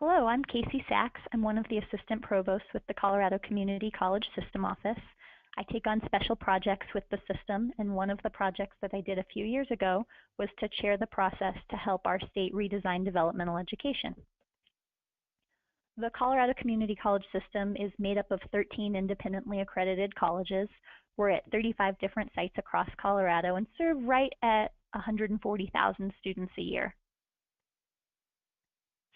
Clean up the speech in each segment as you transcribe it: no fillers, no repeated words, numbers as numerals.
Hello, I'm Casey Sacks. I'm one of the assistant provosts with the Colorado Community College System Office. I take on special projects with the system, and one of the projects that I did a few years ago was to chair the process to help our state redesign developmental education. The Colorado Community College System is made up of 13 independently accredited colleges. We're at 35 different sites across Colorado and serve right at 140,000 students a year.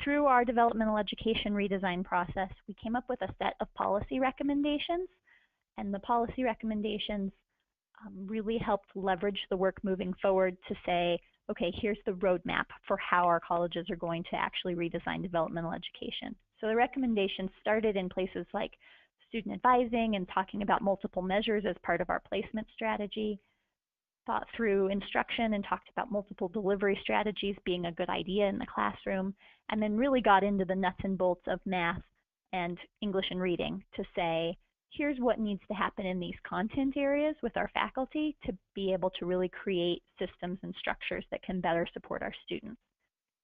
Through our developmental education redesign process, we came up with a set of policy recommendations, and the policy recommendations really helped leverage the work moving forward to say, okay, here's the roadmap for how our colleges are going to actually redesign developmental education. So the recommendations started in places like student advising and talking about multiple measures as part of our placement strategy, thought through instruction and talked about multiple delivery strategies being a good idea in the classroom, and then really got into the nuts and bolts of math and English and reading to say, here's what needs to happen in these content areas with our faculty to be able to really create systems and structures that can better support our students.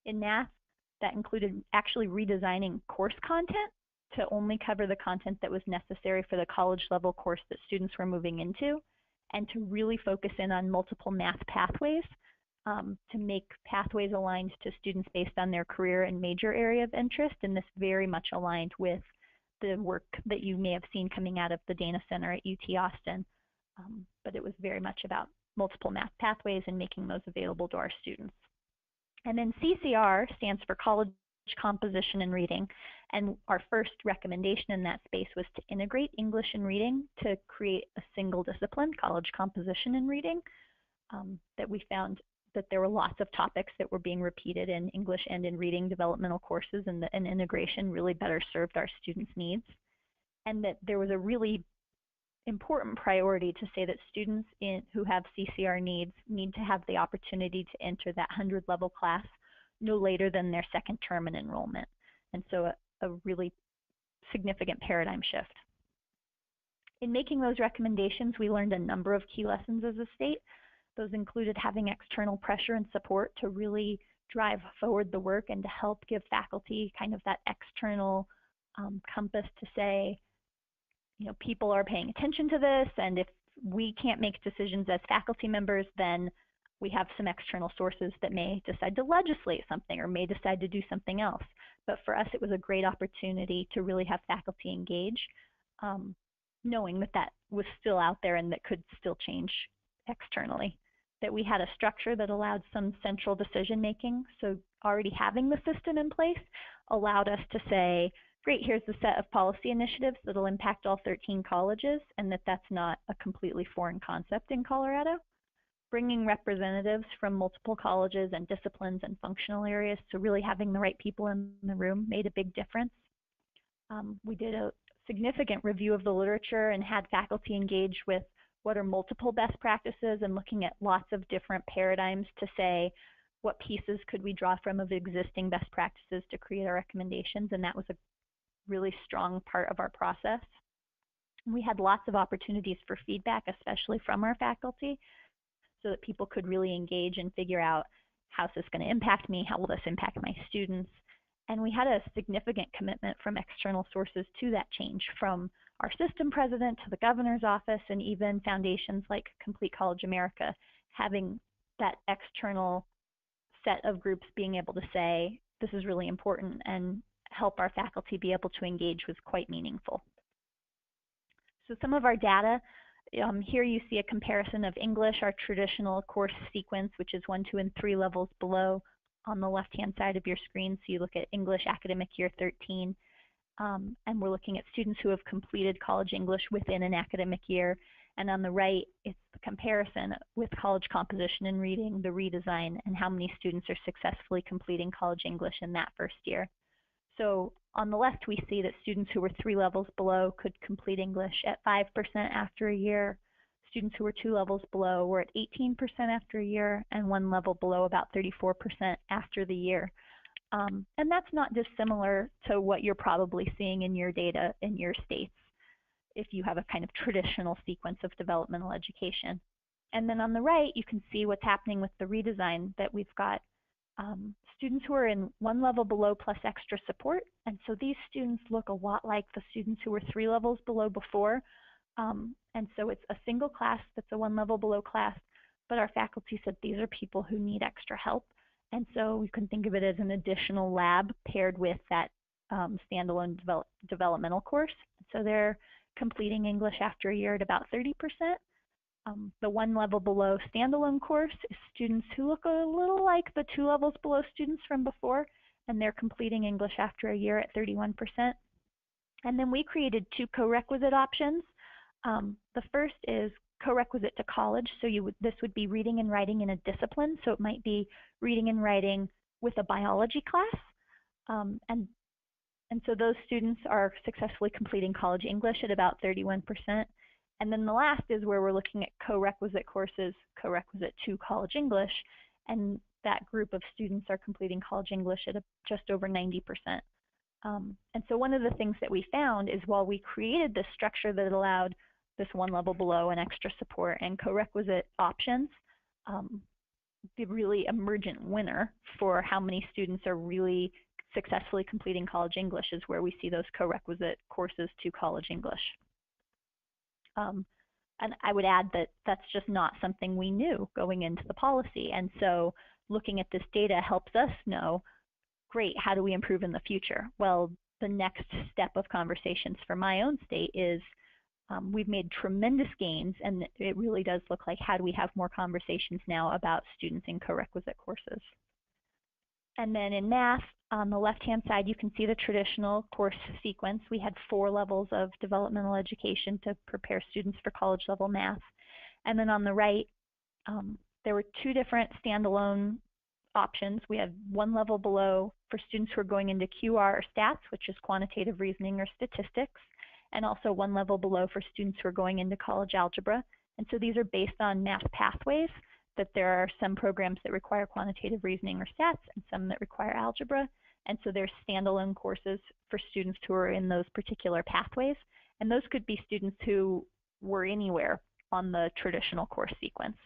In math, that included actually redesigning course content to only cover the content that was necessary for the college level course that students were moving into, and to really focus in on multiple math pathways to make pathways aligned to students based on their career and major area of interest, and this very much aligned with the work that you may have seen coming out of the Dana Center at UT Austin, but it was very much about multiple math pathways and making those available to our students. And then CCR stands for College Composition and Reading, and our first recommendation in that space was to integrate English and reading to create a single discipline, College Composition and Reading, that we found that there were lots of topics that were being repeated in English and in reading developmental courses, and an integration really better served our students' needs, and that there was a really important priority to say that students who have CCR needs need to have the opportunity to enter that 100 level class no later than their second term in enrollment. And so a really significant paradigm shift. In making those recommendations, we learned a number of key lessons as a state. Those included having external pressure and support to really drive forward the work and to help give faculty kind of that external compass to say, you know, people are paying attention to this, and if we can't make decisions as faculty members, then we have some external sources that may decide to legislate something or may decide to do something else. But for us, it was a great opportunity to really have faculty engage, knowing that that was still out there and that could still change externally. That we had a structure that allowed some central decision making. So already having the system in place allowed us to say, great, here's the set of policy initiatives that'll impact all 13 colleges, and that's not a completely foreign concept in Colorado. Bringing representatives from multiple colleges and disciplines and functional areas, so really having the right people in the room made a big difference. We did a significant review of the literature and had faculty engage with what are multiple best practices and looking at lots of different paradigms to say what pieces could we draw from of existing best practices to create our recommendations, and that was a really strong part of our process. We had lots of opportunities for feedback, especially from our faculty, so that people could really engage and figure out, how's this going to impact me? How will this impact my students? And we had a significant commitment from external sources to that change, from our system president to the governor's office, and even foundations like Complete College America, having that external set of groups being able to say, this is really important, and help our faculty be able to engage was quite meaningful. So some of our data, here you see a comparison of English, our traditional course sequence, which is 1, 2, and 3 levels below on the left-hand side of your screen. So you look at English academic year 13, and we're looking at students who have completed college English within an academic year. And on the right, it's the comparison with college composition and reading, the redesign, and how many students are successfully completing college English in that first year. So on the left, we see that students who were 3 levels below could complete English at 5% after a year. Students who were 2 levels below were at 18% after a year, and 1 level below about 34% after the year. And that's not dissimilar to what you're probably seeing in your data in your states, if you have a kind of traditional sequence of developmental education. And then on the right, you can see what's happening with the redesign, that we've got students who are in one level below plus extra support. And so these students look a lot like the students who were 3 levels below before. And so it's a single class that's a 1 level below class, but our faculty said these are people who need extra help. And so we can think of it as an additional lab paired with that standalone developmental course. So they're completing English after a year at about 30%. The 1 level below standalone course is students who look a little like the 2 levels below students from before, and they're completing English after a year at 31%. And then we created 2 co-requisite options. The first is co-requisite to college, so this would be reading and writing in a discipline, so it might be reading and writing with a biology class. And so those students are successfully completing college English at about 31%. And then the last is where we're looking at co-requisite courses, co-requisite to college English, and that group of students are completing college English at just over 90%. And so one of the things that we found is while we created this structure that allowed this 1 level below and extra support and co-requisite options, the really emergent winner for how many students are really successfully completing college English is where we see those co-requisite courses to college English. And I would add that that's just not something we knew going into the policy. And so looking at this data helps us know, great, how do we improve in the future? Well, the next step of conversations for my own state is we've made tremendous gains, and it really does look like how do we have more conversations now about students in co-requisite courses. And then in math, on the left-hand side, you can see the traditional course sequence. We had 4 levels of developmental education to prepare students for college-level math. And then on the right, there were 2 different standalone options. We had 1 level below for students who are going into QR or stats, which is quantitative reasoning or statistics, and also 1 level below for students who are going into college algebra. And so these are based on math pathways, that there are some programs that require quantitative reasoning or stats and some that require algebra. And so there's standalone courses for students who are in those particular pathways. And those could be students who were anywhere on the traditional course sequence,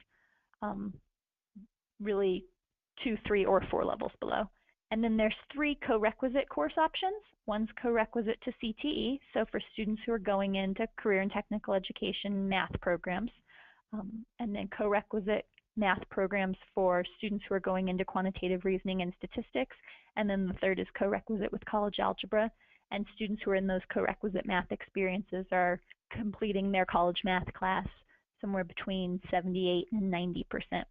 really 2, 3, or 4 levels below. And then there's 3 co-requisite course options. One's co-requisite to CTE, so for students who are going into career and technical education math programs. And then co-requisite math programs for students who are going into quantitative reasoning and statistics. And then the third is co-requisite with college algebra. And students who are in those co-requisite math experiences are completing their college math class somewhere between 78 and 90%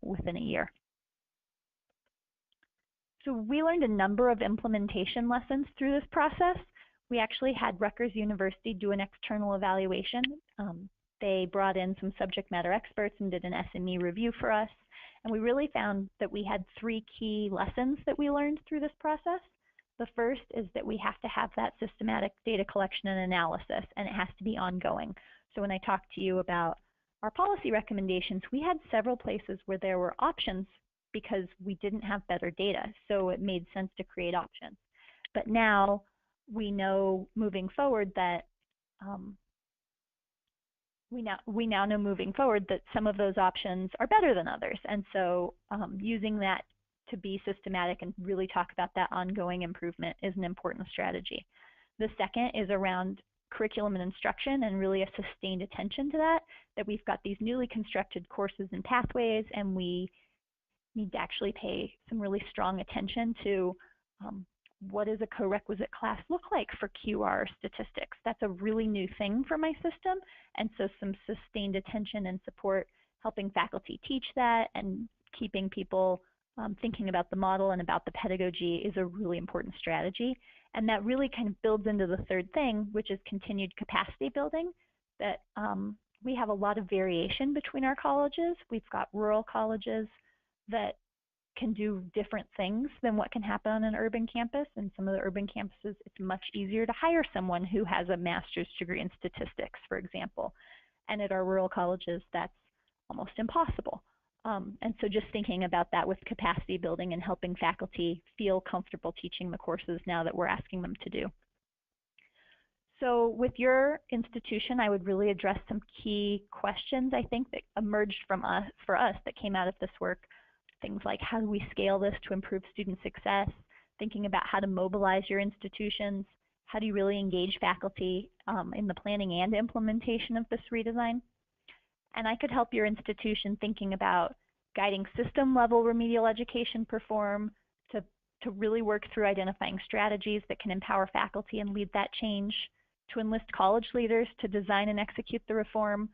within a year. So we learned a number of implementation lessons through this process. We actually had Rutgers University do an external evaluation. They brought in some subject matter experts and did an SME review for us. And we really found that we had 3 key lessons that we learned through this process. The first is that we have to have that systematic data collection and analysis, and it has to be ongoing. So when I talked to you about our policy recommendations, we had several places where there were options because we didn't have better data, so it made sense to create options. But now we know moving forward that we now know moving forward that some of those options are better than others, and so using that to be systematic and really talk about that ongoing improvement is an important strategy. The second is around curriculum and instruction and really a sustained attention to that we've got these newly constructed courses and pathways, and we need to actually pay some really strong attention to what does a co-requisite class look like for QR statistics. That's a really new thing for my system, and so some sustained attention and support helping faculty teach that and keeping people thinking about the model and about the pedagogy is a really important strategy. And that really kind of builds into the third thing, which is continued capacity building, that we have a lot of variation between our colleges. We've got rural colleges that can do different things than what can happen on an urban campus. And some of the urban campuses, it's much easier to hire someone who has a master's degree in statistics, for example. And at our rural colleges, that's almost impossible. And so just thinking about that with capacity building and helping faculty feel comfortable teaching the courses now that we're asking them to do. So with your institution, I would really address some key questions, I think, that emerged from for us that came out of this work. things like how do we scale this to improve student success, thinking about how to mobilize your institutions, how do you really engage faculty in the planning and implementation of this redesign. And I could help your institution thinking about guiding system-level remedial education perform to really work through identifying strategies that can empower faculty and lead that change, to enlist college leaders to design and execute the reform.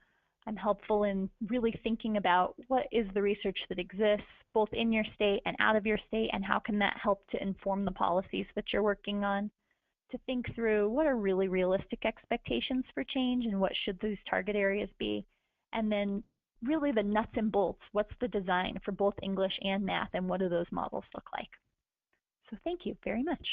I'm helpful in really thinking about what is the research that exists both in your state and out of your state, and how can that help to inform the policies that you're working on, to think through what are really realistic expectations for change and what should those target areas be, and then really the nuts and bolts, what's the design for both English and math and what do those models look like. So thank you very much.